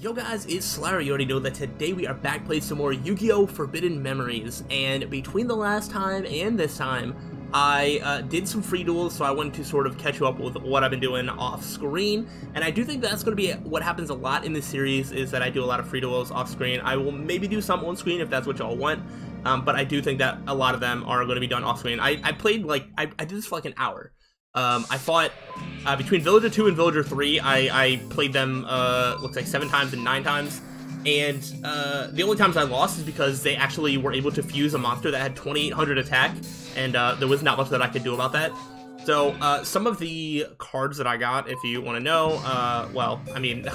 Yo guys, it's slyroh. You already know that today we are back playing some more Yu-Gi-Oh! Forbidden Memories, and between the last time and this time, I did some free duels, so I wanted to sort of catch you up with what I've been doing off screen, and I do think that's going to be what happens a lot in this series, is that I do a lot of free duels off screen. I will maybe do some on screen if that's what y'all want, but I do think that a lot of them are going to be done off screen. I played, like, I did this for like an hour. I fought, between Villager 2 and Villager 3, I played them, looks like 7 times and 9 times, and, the only times I lost is because they actually were able to fuse a monster that had 2800 attack, and, there was not much that I could do about that. So, some of the cards that I got, if you want to know, well, I mean,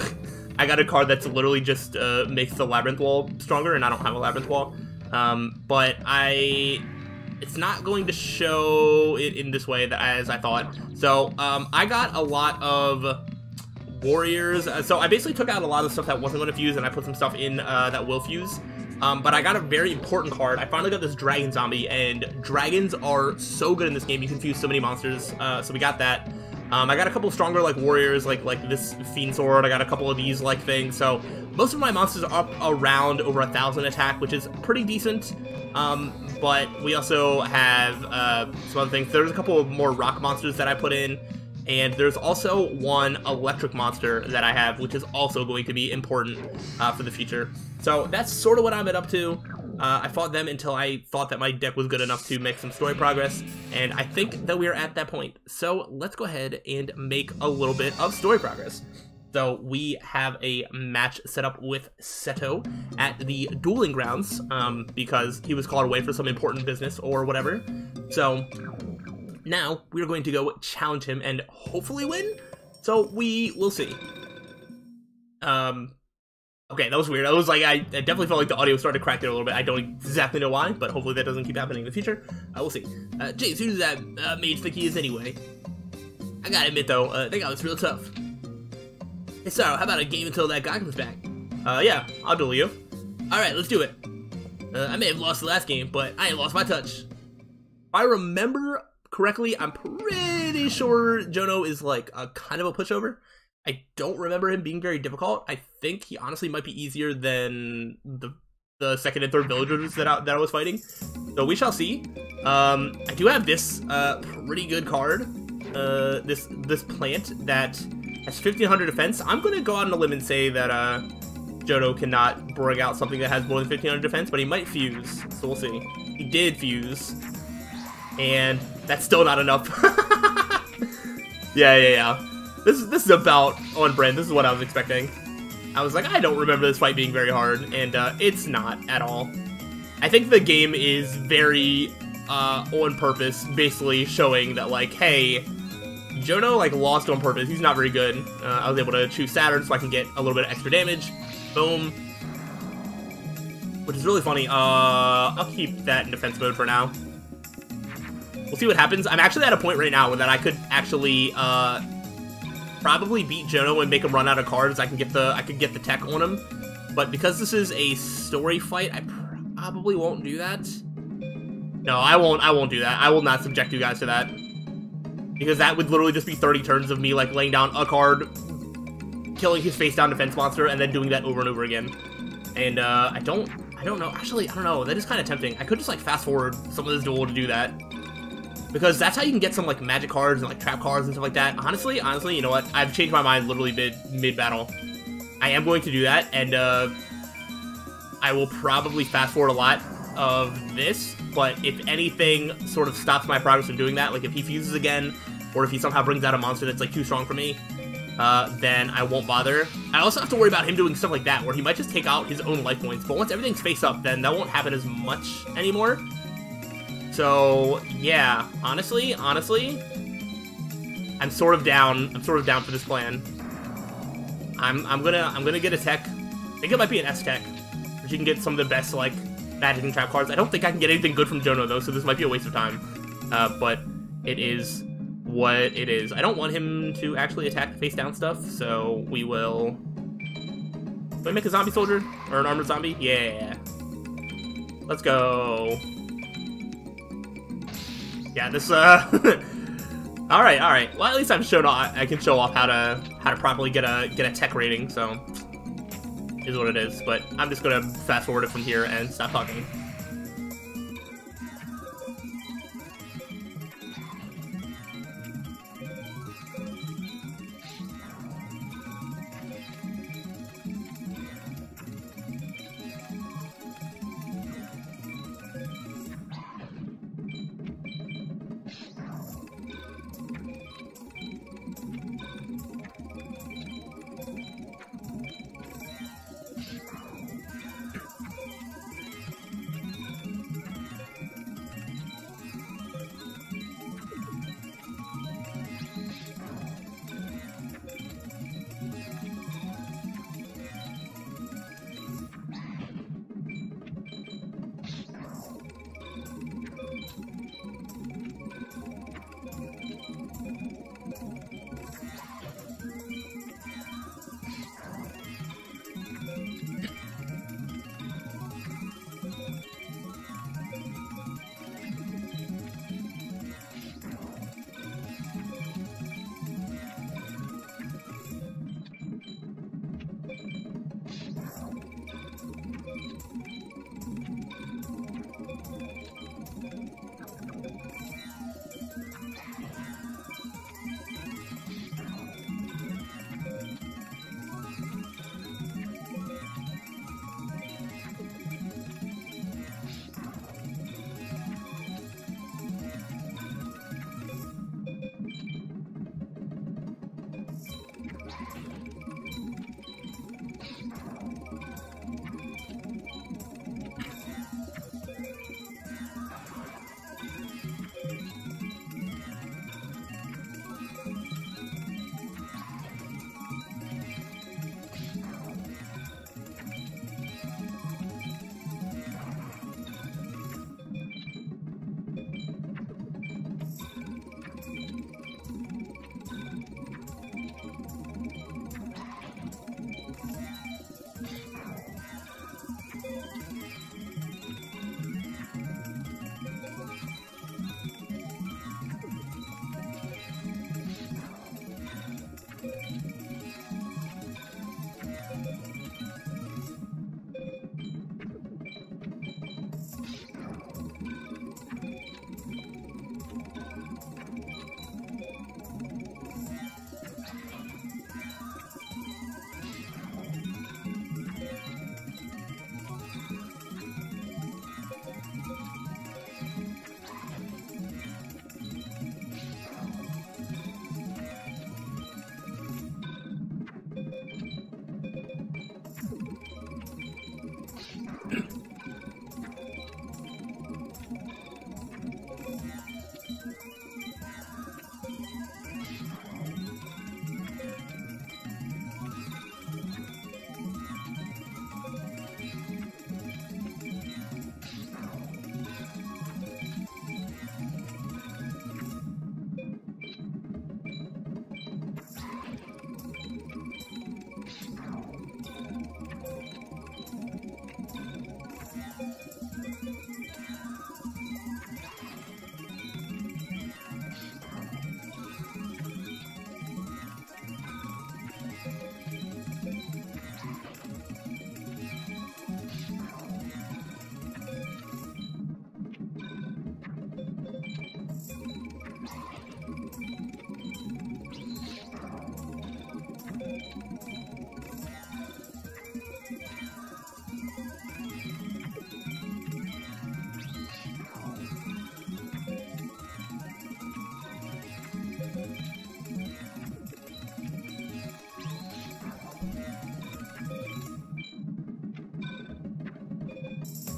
I got a card that's literally just, makes the Labyrinth Wall stronger, and I don't have a Labyrinth Wall, but it's not going to show it in this way as I thought. So, I got a lot of warriors. So I basically took out a lot of stuff that wasn't going to fuse, and I put some stuff in that will fuse. But I got a very important card. I finally got this dragon zombie, and dragons are so good in this game. You can fuse so many monsters. So we got that. I got a couple stronger like warriors, like this fiend sword. I got a couple of these like things. So most of my monsters are up around over 1000 attack, which is pretty decent. But we also have some other things. There's a couple of more rock monsters that I put in, and there's also one electric monster that I have, which is also going to be important for the future. So that's sort of what I'm up to. I fought them until I thought that my deck was good enough to make some story progress, and I think that we are at that point. So let's go ahead and make a little bit of story progress. So we have a match set up with Seto at the dueling grounds, because he was called away for some important business or whatever. So now we're going to go challenge him and hopefully win. So we will see. Okay, that was weird. I was like, I definitely felt like the audio started to crack there a little bit. I don't exactly know why, but hopefully that doesn't keep happening in the future. We'll see. Jace, who does that mage think he is anyway? I gotta admit though, they got this real tough. Hey Sarah, how about a game until that guy comes back? Yeah, I'll duel you. Alright, let's do it. I may have lost the last game, but I ain't lost my touch. If I remember correctly, I'm pretty sure Jono is like a kind of a pushover. I don't remember him being very difficult. I think he honestly might be easier than the second and third villagers that I was fighting. So we shall see. I do have this pretty good card. This plant that has 1500 defense. I'm gonna go out on a limb and say that Jono cannot bring out something that has more than 1500 defense, but he might fuse. So we'll see. He did fuse, and that's still not enough. Yeah. This is about on brand. This is what I was expecting. I was like, I don't remember this fight being very hard, and it's not at all. I think the game is very on purpose, basically showing that, like, hey, Jono, like, lost on purpose. He's not very good. I was able to choose Saturn so I can get a little bit of extra damage. Boom. Which is really funny. I'll keep that in defense mode for now. We'll see what happens. I'm actually at a point right now where that I could actually probably beat Jono and make him run out of cards. I could get the tech on him. But because this is a story fight, I probably won't do that. No, I won't do that. I will not subject you guys to that. Because that would literally just be 30 turns of me, like, laying down a card, killing his face-down defense monster, and then doing that over and over again. And, I don't know. Actually, I don't know. That is kind of tempting. I could just, like, fast-forward some of this duel to do that. Because that's how you can get some, like, magic cards and, like, trap cards and stuff like that. Honestly, you know what? I've changed my mind literally mid-battle. I am going to do that, and, I will probably fast-forward a lot of this, but if anything sort of stops my progress from doing that, like if he fuses again, or if he somehow brings out a monster that's like too strong for me, then I won't bother. I also have to worry about him doing stuff like that, where he might just take out his own life points, but once everything's face up, then that won't happen as much anymore. So, yeah, honestly, I'm sort of down for this plan. I'm gonna get a tech. I think it might be an S tech, which you can get some of the best, like, magic and trap cards. I don't think I can get anything good from Jono, though, so this might be a waste of time. But it is what it is. I don't want him to actually attack the face-down stuff, so we will... Do I make a zombie soldier? Or an armored zombie? Yeah. Let's go. Yeah, this, Alright. Well, at least I can show off how to properly get a tech rating, so... is what it is. But I'm just gonna fast forward it from here and stop talking.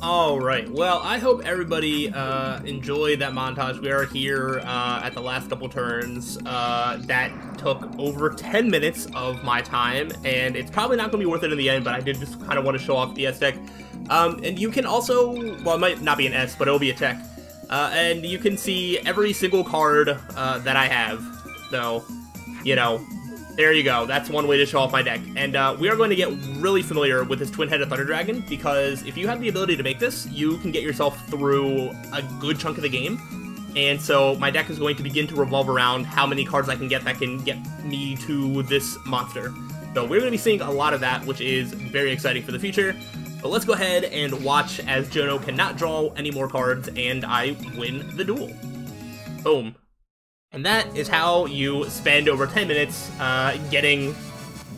Alright, well, I hope everybody enjoyed that montage. We are here at the last couple turns. That took over 10 minutes of my time, and it's probably not going to be worth it in the end, but I did just kind of want to show off the S deck. And you can also, well, it might not be an S, but it'll be a tech. And you can see every single card that I have. So, you know, there you go. That's one way to show off my deck. And we are going to get really familiar with this Twin-Headed Thunder Dragon, because if you have the ability to make this, you can get yourself through a good chunk of the game. And so my deck is going to begin to revolve around how many cards I can get that can get me to this monster. So we're going to be seeing a lot of that, which is very exciting for the future. But let's go ahead and watch as Jono cannot draw any more cards, and I win the duel. Boom. And that is how you spend over 10 minutes getting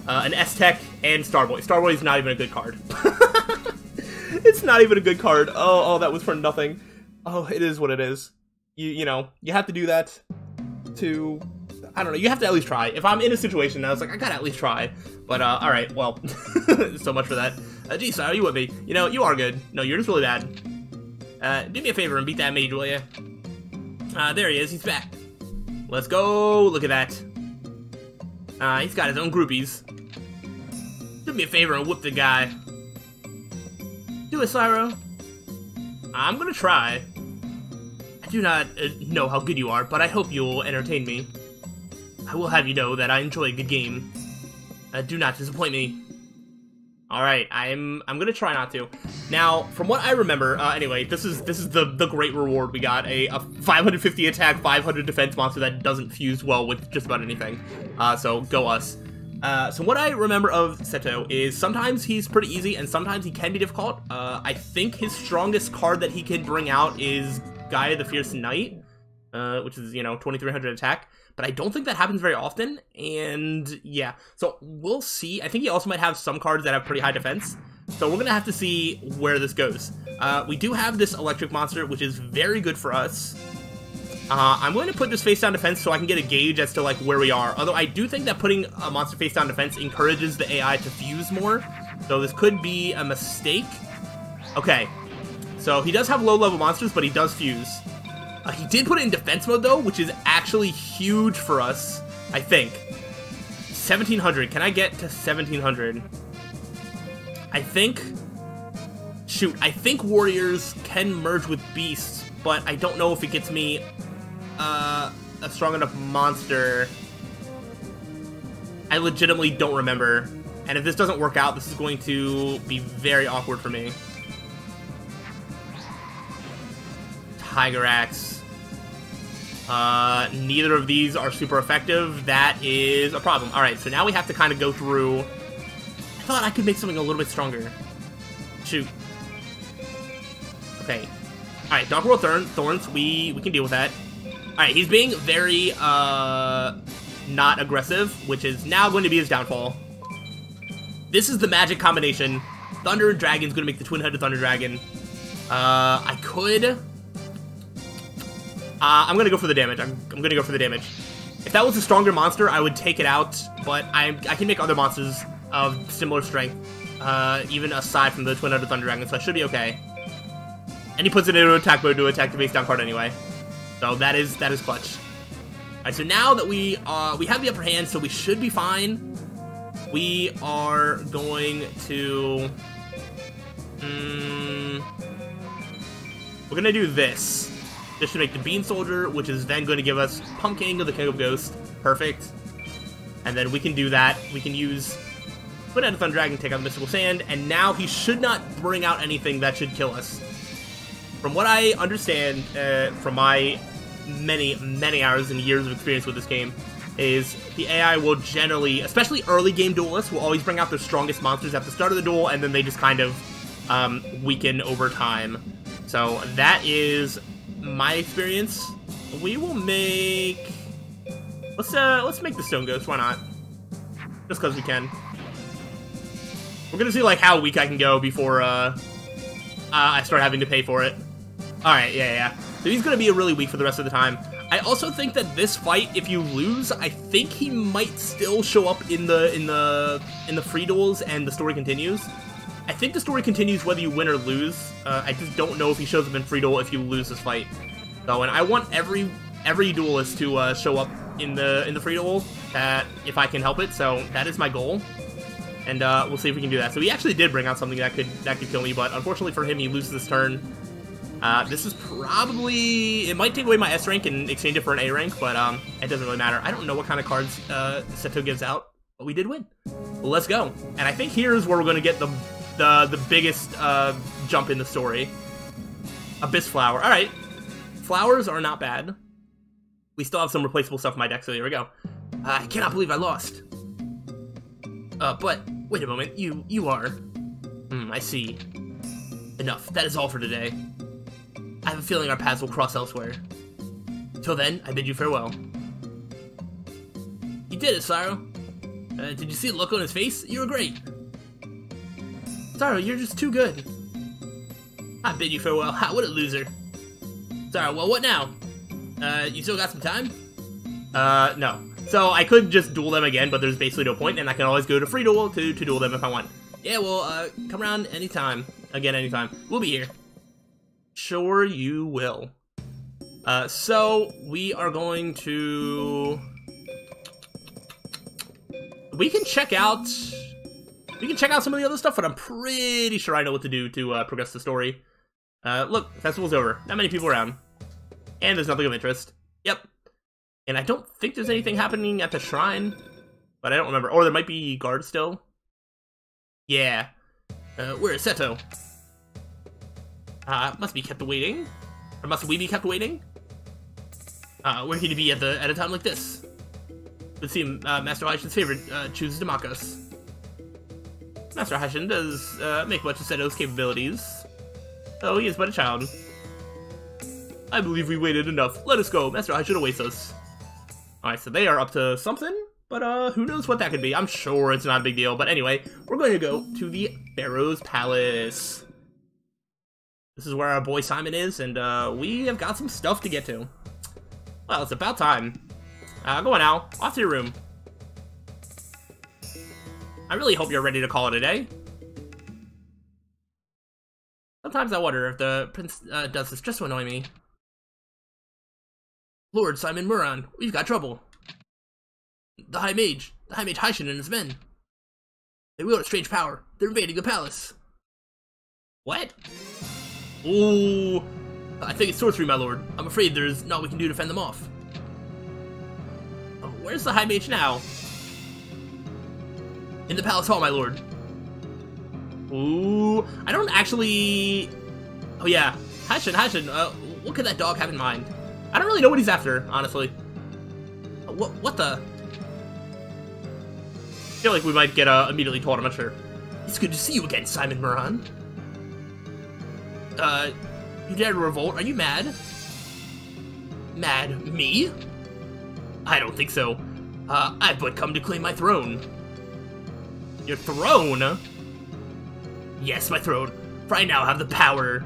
an S-Tech and Starboy. Starboy is not even a good card. It's not even a good card. Oh, that was for nothing. Oh, it is what it is. You know, you have to do that to... I don't know, you have to at least try. If I'm in a situation, I was like, I gotta at least try. But, alright, well, so much for that. Geez, are you with me? You know, you are good. No, you're just really bad. Do me a favor and beat that mage, will ya? There he is, he's back. Let's go, look at that. He's got his own groupies. Do me a favor and whoop the guy. Do it, Slyroh. I'm gonna try. I do not know how good you are, but I hope you'll entertain me. I will have you know that I enjoy a good game. Do not disappoint me. Alright, I'm gonna try not to. Now, from what I remember, anyway, this is the great reward we got. A 550 attack, 500 defense monster that doesn't fuse well with just about anything. So, go us. So what I remember of Seto is sometimes he's pretty easy and sometimes he can be difficult. I think his strongest card that he can bring out is Gaia the Fierce Knight, which is, you know, 2300 attack. But I don't think that happens very often, and yeah. So we'll see. I think he also might have some cards that have pretty high defense. So we're going to have to see where this goes. We do have this electric monster, which is very good for us. I'm going to put this face down defense so I can get a gauge as to like where we are. Although I do think that putting a monster face down defense encourages the AI to fuse more. So this could be a mistake. Okay. So he does have low level monsters, but he does fuse. He did put it in defense mode, though, which is actually huge for us, I think. 1700. Can I get to 1700? I think... Shoot, I think warriors can merge with beasts, but I don't know if it gets me a strong enough monster. I legitimately don't remember. And if this doesn't work out, this is going to be very awkward for me. Tiger Axe. Neither of these are super effective. That is a problem. Alright, so now we have to kind of go through... I thought I could make something a little bit stronger. Shoot. Okay. Alright, Dark World Thorns, we can deal with that. Alright, he's being very, not aggressive, which is now going to be his downfall. This is the magic combination. Thunder and Dragon's going to make the Twin-Headed Thunder Dragon. I could... I'm gonna go for the damage. I'm gonna go for the damage. If that was a stronger monster, I would take it out, but I can make other monsters of similar strength, even aside from the Twin-Headed Thunder Dragon, so I should be okay. And he puts it into attack mode to attack the face down card anyway. So that is clutch. Alright, so now that we have the upper hand, so we should be fine. We are going to... we're gonna do this. This should make the Bean Soldier, which is then going to give us Pump King of the King of Ghosts. Perfect. And then we can do that. We can use Twin-Headed Thunder Dragon, take out the Mystical Sand, and now he should not bring out anything that should kill us. From what I understand, from my many hours and years of experience with this game, is the AI will generally, especially early game duelists, will always bring out their strongest monsters at the start of the duel, and then they just kind of weaken over time. So that is... my experience. We will make... Let's make the Stone Ghost, why not? Just because we can. We're gonna see, like, how weak I can go before, I start having to pay for it. Alright, yeah. So he's gonna be really weak for the rest of the time. I also think that this fight, if you lose, I think he might still show up in the free duels and the story continues. I think the story continues whether you win or lose. I just don't know if he shows up in free duel if you lose this fight. So, and I want every duelist to show up in the free duel, if I can help it. So that is my goal, and we'll see if we can do that. So he actually did bring out something that could kill me, but unfortunately for him, he loses this turn. This is probably... it might take away my S rank and exchange it for an A rank, but it doesn't really matter. I don't know what kind of cards Seto gives out, but we did win. Well, let's go. And I think here's where we're going to get the biggest jump in the story. Abyss Flower. Alright. Flowers are not bad. We still have some replaceable stuff in my deck, so here we go. I cannot believe I lost. But, wait a moment, you are... I see. Enough, that is all for today. I have a feeling our paths will cross elsewhere. Till then, I bid you farewell. You did it, Slyroh. Did you see the look on his face? You were great. Slyroh, you're just too good. I bid you farewell. Ha, what a loser. Slyroh, well, what now? You still got some time? No. So I could just duel them again, but there's basically no point, and I can always go to free duel to duel them if I want. Yeah, well, come around anytime. Again, anytime. We'll be here. Sure you will. So we are going to... We can check out some of the other stuff, but I'm pretty sure I know what to do to progress the story. Look, festival's over. Not many people around. And there's nothing of interest. Yep. And I don't think there's anything happening at the shrine. But I don't remember. Or there might be guards still. Yeah. Where is Seto? Must be kept waiting. Or must we be kept waiting? Where could he be at a time like this? Would seem Master Haishin's favorite chooses to mock us. Master Haishin does make much of Seto's capabilities. Oh, he is but a child. I believe we waited enough. Let us go. Master Haishin awaits us. Alright, so they are up to something, but who knows what that could be. I'm sure it's not a big deal, but anyway, we're going to go to the Pharaoh's Palace. This is where our boy Simon is, and we have got some stuff to get to. Well, it's about time. Go on now. Off to your room. I really hope you're ready to call it a day. Sometimes I wonder if the prince does this just to annoy me. Lord Simon Muran, we've got trouble. The High Mage Haishin and his men. They wield a strange power. They're invading the palace. What? Ooh. I think it's sorcery, my lord. I'm afraid there's naught we can do to fend them off. Oh, where's the High Mage now? In the palace hall, my lord. Ooh. I don't actually... Oh yeah. Haishin, what could that dog have in mind? I don't really know what he's after, honestly. What the? I feel like we might get immediately told, I'm not sure. It's good to see you again, Simon Muran. You dare to revolt? Are you mad? Mad? Me? I don't think so. I've but come to claim my throne. Your throne? Yes, my throne. For I now have the power.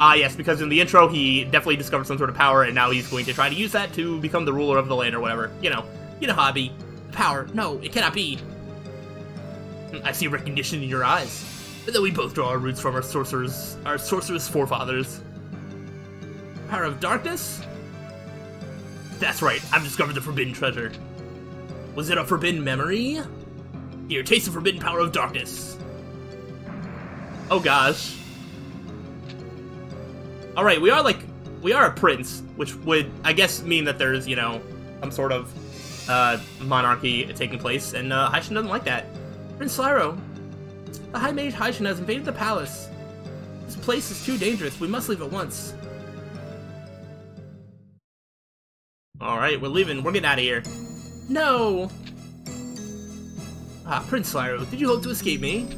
Ah, yes, because in the intro, he definitely discovered some sort of power, and now he's going to try to use that to become the ruler of the land or whatever. You know hobby. Power. No, it cannot be. I see recognition in your eyes. But then we both draw our roots from our sorcerer's forefathers. Power of darkness? That's right, I've discovered the forbidden treasure. Was it a forbidden memory? Here, taste the forbidden power of darkness. Oh gosh. Alright, we are a prince, which would, I guess, mean that there's, you know, some sort of, monarchy taking place, and, Haishin doesn't like that. Prince Slyroh, the High Mage Haishin has invaded the palace. This place is too dangerous, we must leave at once. Alright, we're leaving, we're getting out of here. No! Prince Slyroh, did you hope to escape me?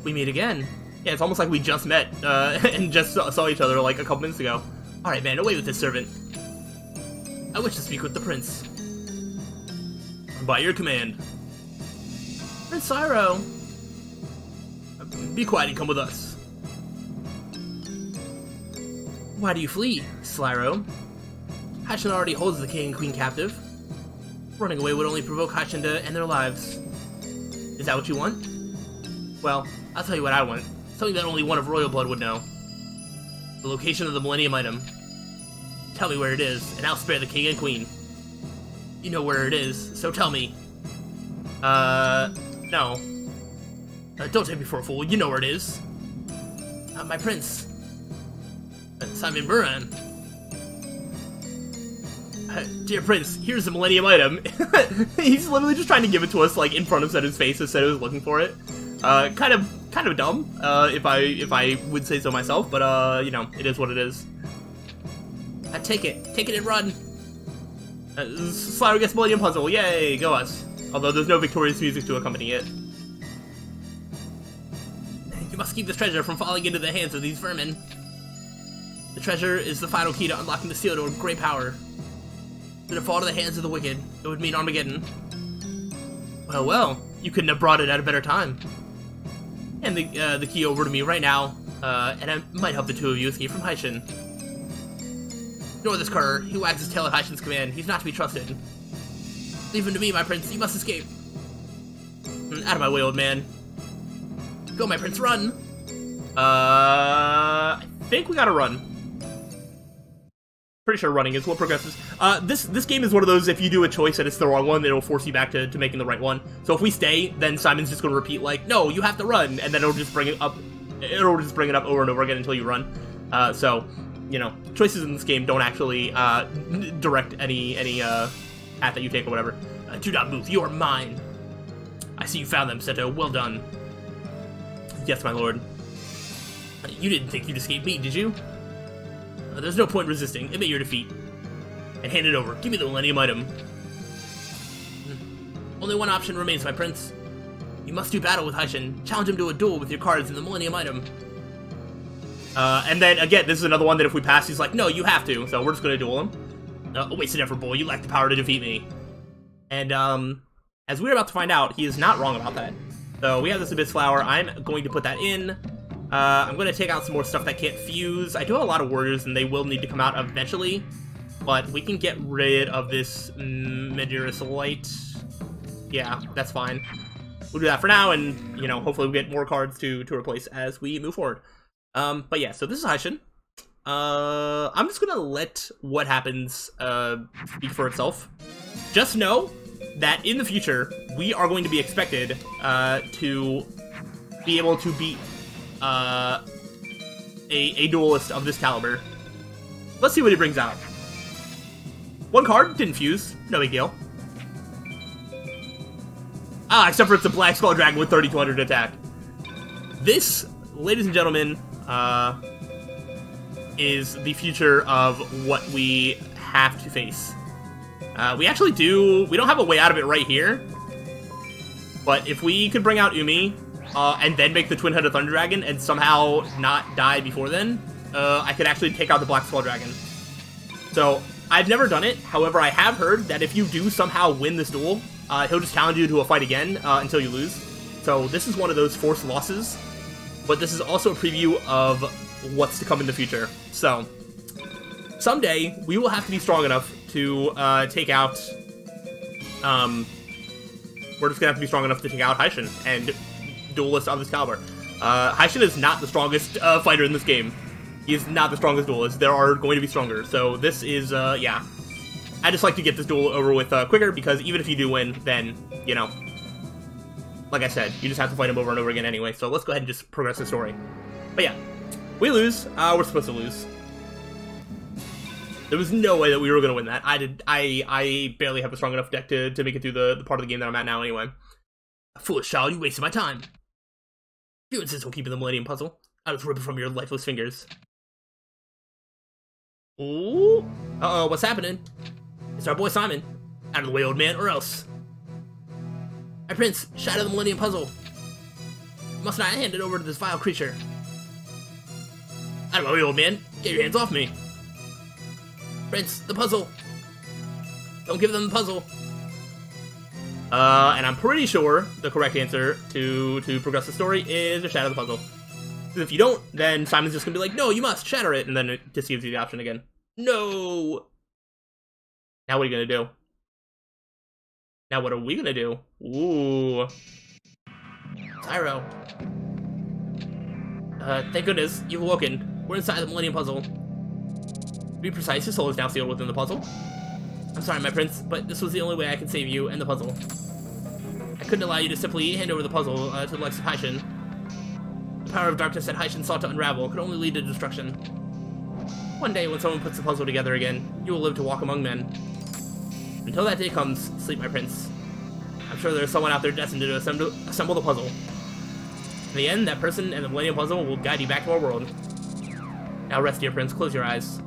We meet again. Yeah, it's almost like we just met, and just saw each other like a couple minutes ago. Alright, man, away with this servant. I wish to speak with the prince. By your command. Prince Slyroh. Be quiet and come with us. Why do you flee, Slyroh? Haishin already holds the king and queen captive. Running away would only provoke Haishin to end their lives. Is that what you want? Well, I'll tell you what I want. Something that only one of royal blood would know. The location of the Millennium Item. Tell me where it is, and I'll spare the king and queen. You know where it is, so tell me. No. Don't take me for a fool, you know where it is. My prince. Simon Muran. Dear prince, here's the Millennium Item. He's literally just trying to give it to us, like, in front of Seto's face as Seto is looking for it. Kind of dumb, if I would say so myself, but, you know, it is what it is. Take it and run! Slyroh gets Millennium Puzzle, yay, go us. although there's no victorious music to accompany it. You must keep this treasure from falling into the hands of these vermin. The treasure is the final key to unlocking the seal door with great power. Should it fall to the hands of the wicked, it would mean Armageddon. Well, well, you couldn't have brought it at a better time. And the key over to me right now, and I might help the two of you escape from Haishin. Ignore this cur. He wags his tail at Haishin's command. He's not to be trusted. Leave him to me, my prince. You must escape. Out of my way, old man. Go, my prince, run! I think we gotta run. Pretty sure running is what progresses. This game is one of those, if you do a choice and it's the wrong one, it'll force you back to making the right one. So if we stay, then Simon's just gonna repeat, like, no, you have to run, and then it'll just bring it up over and over again until you run. So, you know, choices in this game don't actually, direct any path that you take or whatever. Do not move, you are mine! I see you found them, Seto, well done. Yes, my lord. You didn't think you'd escape me, did you? There's no point resisting. Admit your defeat. And hand it over. Give me the Millennium Item. Only one option remains, my prince. You must do battle with Haishin. Challenge him to a duel with your cards and the Millennium Item. And then, again, this is another one that if we pass, he's like, no, you have to. So we're just gonna duel him. A wasted effort, boy. You lack the power to defeat me. And, as we're about to find out, he is not wrong about that. So we have this Abyss Flower. I'm going to put that in. I'm going to take out some more stuff that can't fuse. I do have a lot of warriors, and they will need to come out eventually. But we can get rid of this Medurus Light. Yeah, that's fine. We'll do that for now, and, you know, hopefully we'll get more cards to replace as we move forward. But yeah, so this is Haishin. I'm just going to let what happens speak for itself. Just know that in the future, we are going to be expected to be able to beat a duelist of this caliber. Let's see what he brings out. One card, didn't fuse, no big deal. Except for it's a Black Skull Dragon with 3200 attack. This, ladies and gentlemen, is the future of what we have to face. We don't have a way out of it right here. But if we could bring out Umi, and then make the Twin-Headed Thunder Dragon and somehow not die before then, I could actually take out the Black Skull Dragon. So, I've never done it, however I have heard that if you do somehow win this duel, he'll just challenge you to a fight again until you lose. So this is one of those forced losses, but this is also a preview of what's to come in the future. So, someday, we will have to be strong enough to take out, we're just gonna have to be strong enough to take out Haishin and duelist of this caliber. Haishin is not the strongest fighter in this game. He is not the strongest duelist. There are going to be stronger. So this is, yeah. I just like to get this duel over with quicker, because even if you do win, then, you know, like I said, you just have to fight him over and over again anyway. So let's go ahead and just progress the story. But yeah, we lose. We're supposed to lose. There was no way that we were going to win that. I barely have a strong enough deck to make it through the part of the game that I'm at now anyway. Foolish child, you wasted my time. If you insist on keeping the Millennium Puzzle, I'll just rip it from your lifeless fingers. Ooh. Uh-oh, what's happening? It's our boy Simon. Out of the way, old man, or else. My prince, shatter the Millennium Puzzle. You must not hand it over to this vile creature. Out of my way, old man. Get your hands off me. Prince, the puzzle. Don't give them the puzzle. And I'm pretty sure the correct answer to progress the story is to shatter the puzzle. Because if you don't, then Simon's just gonna be like, no, you must shatter it, and then it just gives you the option again. No! Now what are you gonna do? Now what are we gonna do? Ooh. Slyroh. Thank goodness, you've awoken. We're inside the Millennium Puzzle. To be precise, your soul is now sealed within the puzzle. I'm sorry, my prince, but this was the only way I could save you and the puzzle. I couldn't allow you to simply hand over the puzzle to the likes of Haishin. The power of darkness that Haishin sought to unravel could only lead to destruction. One day, when someone puts the puzzle together again, you will live to walk among men. Until that day comes, sleep, my prince. I'm sure there's someone out there destined to assemble the puzzle. In the end, that person and the Millennium Puzzle will guide you back to our world. Now rest, dear prince, close your eyes.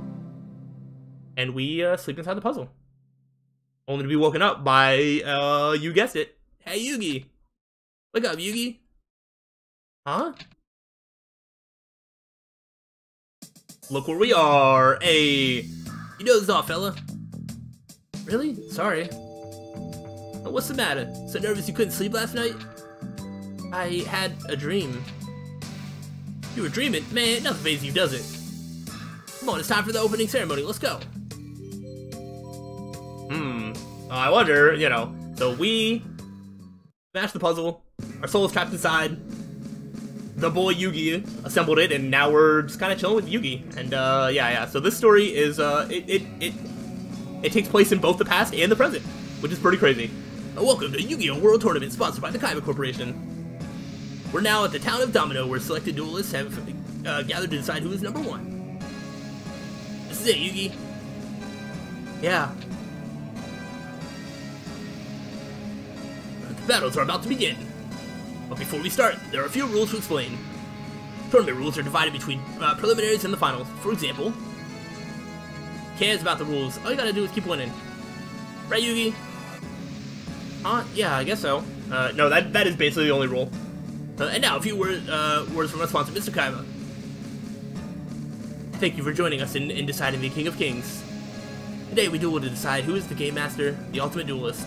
And we sleep inside the puzzle. only to be woken up by, you guessed it. Hey, Yugi. Wake up, Yugi. Huh? Look where we are. Hey. You dozed off, fella. Really? Sorry. What's the matter? So nervous you couldn't sleep last night? I had a dream. You were dreaming? Man, nothing phases you, does it? Come on, it's time for the opening ceremony. Let's go. I wonder, you know, so we smashed the puzzle, our soul is trapped inside, the boy Yugi assembled it, and now we're just kind of chilling with Yugi, and yeah, so this story is, it takes place in both the past and the present, which is pretty crazy. Welcome to Yu-Gi-Oh! World Tournament, sponsored by the Kaiba Corporation. We're now at the town of Domino, where selected duelists have gathered to decide who is number one. This is it, Yugi. Yeah. The battles are about to begin. But before we start, there are a few rules to explain. Tournament rules are divided between preliminaries and the finals. For example, cares about the rules. All you gotta do is keep winning. Right, Yugi? Yeah, I guess so. No, that is basically the only rule. And now, a few words from our sponsor, Mr. Kaiba. Thank you for joining us in deciding the King of Kings. Today we duel to decide who is the Game Master, the Ultimate Duelist.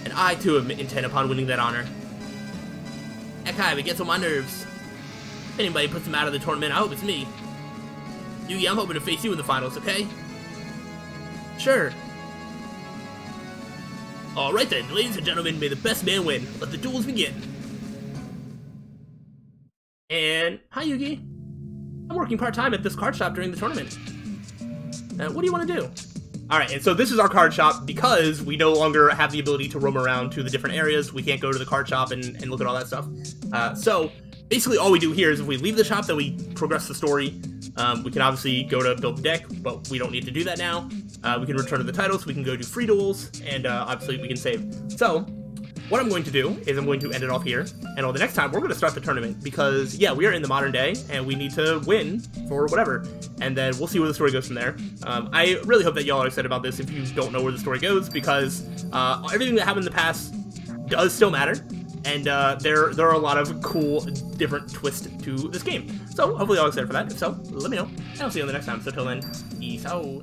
And I, too, am intent upon winning that honor. That Kaiba gets on my nerves. If anybody puts him out of the tournament, I hope it's me. Yugi, I'm hoping to face you in the finals, okay? Sure. Alright then, ladies and gentlemen, may the best man win. Let the duels begin. And, hi Yugi. I'm working part-time at this card shop during the tournament. What do you want to do? Alright, and so this is our card shop because we no longer have the ability to roam around to the different areas. We can't go to the card shop and look at all that stuff. So, basically all we do here is if we leave the shop, then we progress the story. We can obviously go to build the deck, but we don't need to do that now. We can return to the titles, we can go do free duels, and obviously we can save. So, what I'm going to do is I'm going to end it off here, and the next time we're going to start the tournament, because, yeah, we are in the modern day, and we need to win for whatever, and then we'll see where the story goes from there. I really hope that y'all are excited about this if you don't know where the story goes, because everything that happened in the past does still matter, and there are a lot of cool, different twists to this game. So, hopefully y'all are excited for that. If so, let me know, and I'll see you on the next time. So, till then, peace out.